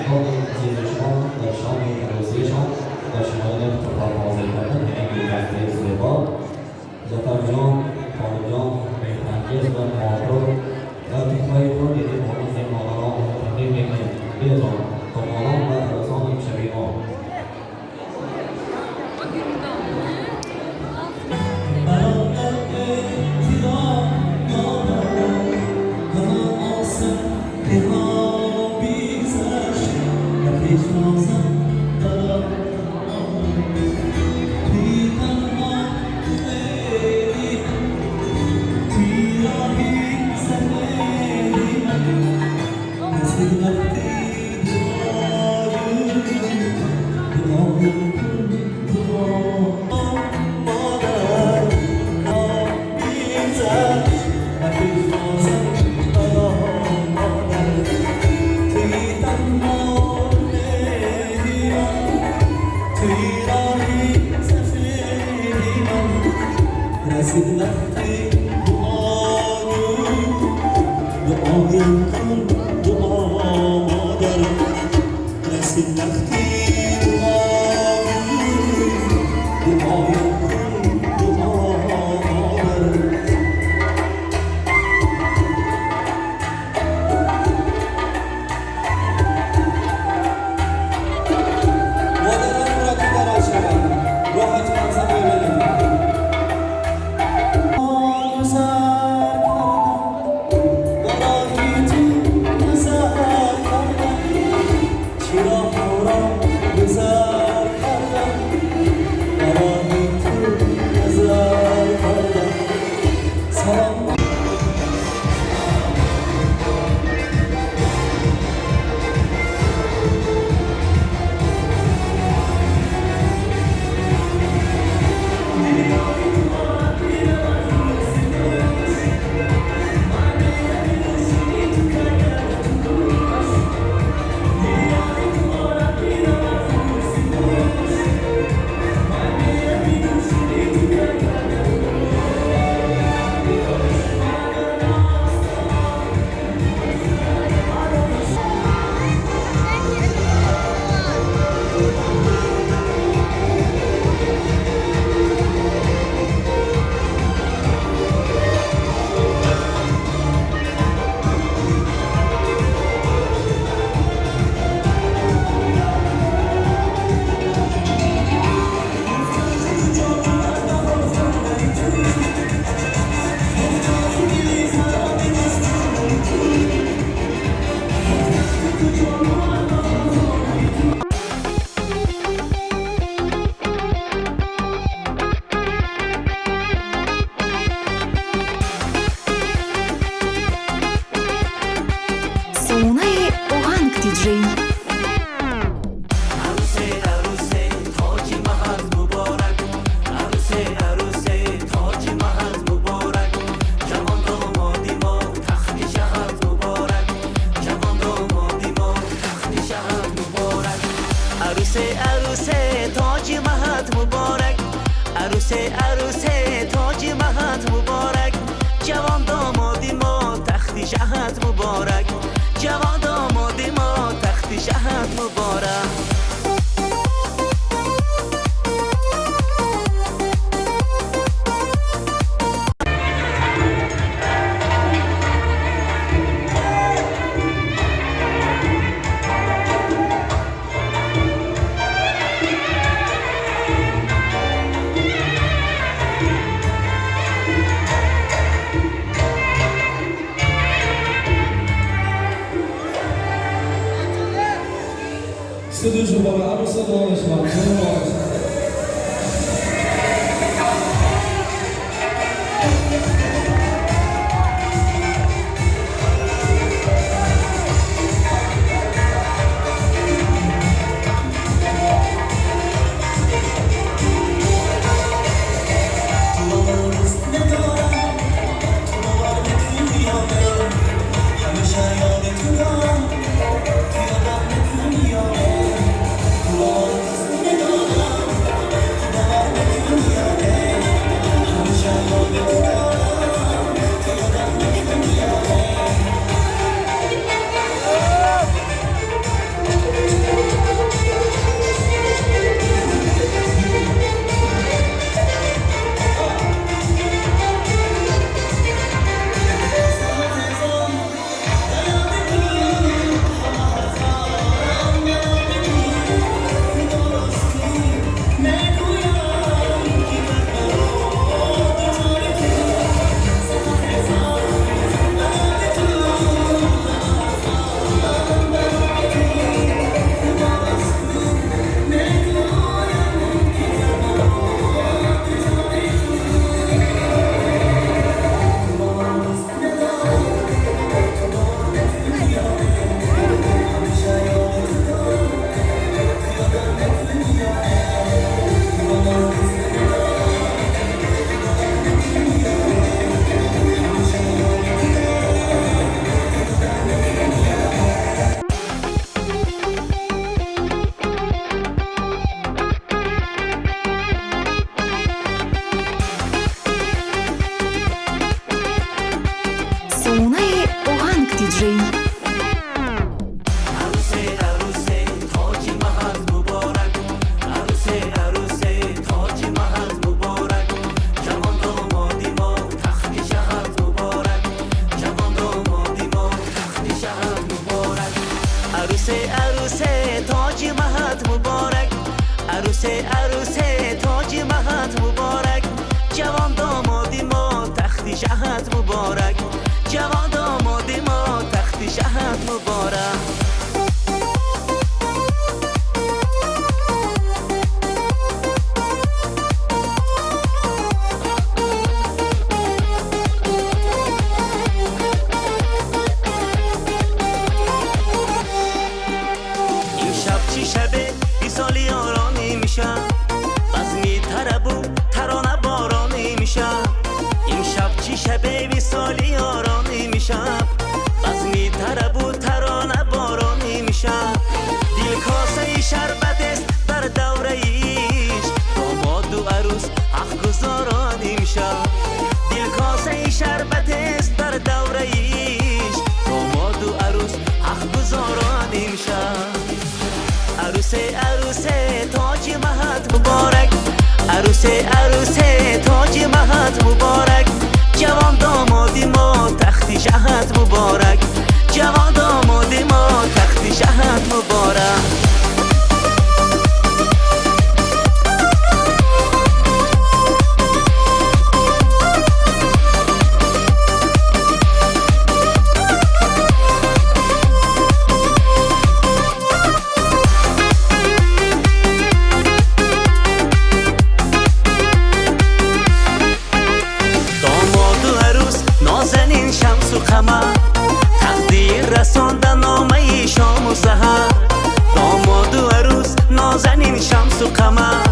مهمان عزیز شما در شام عروسی شما با شمایل اتفاق حاضر کردن این وقتی زیبا زفر جان، خانم جان، بهترانگیز و محافظ و تکمه خود دیدیم مورد مادران و تقریب میکنیم بیزان تا مادران و عرصان شبیه ما عروسه تاج مهد مبارک جوان دامادی ما تخت شهد مبارک جوان دامادی ما تخت شهد مبارک Seduce para a nossa nova عروسه تاج مهد مبارک جوان دامادی ما تخت شهد مبارک جوان دامادی ما تخت شهد مبارک شبه بی سالی یارانی میشم بزمی تربو ترانه بارانی میشم این شب چی شبه بی سالی یارانی میشم بزمی تربو ترانه بارانی میشم دل کاسه شربت است در دوره ایش داماد و عروس حق گزارانی میشم دل کاسه شربت است در دوره ایش داماد و عروس حق گزارانی میشم عروسه تاج مهد مبارک عروسه تاج مهد مبارک جوان دامادی ما تخت شهد مبارک جوان دامادی ما تخت شهد مبارک شمس و قمر تقدیر رساندن نامه شام و سحر داماد و عروس نازنین شمس و قمر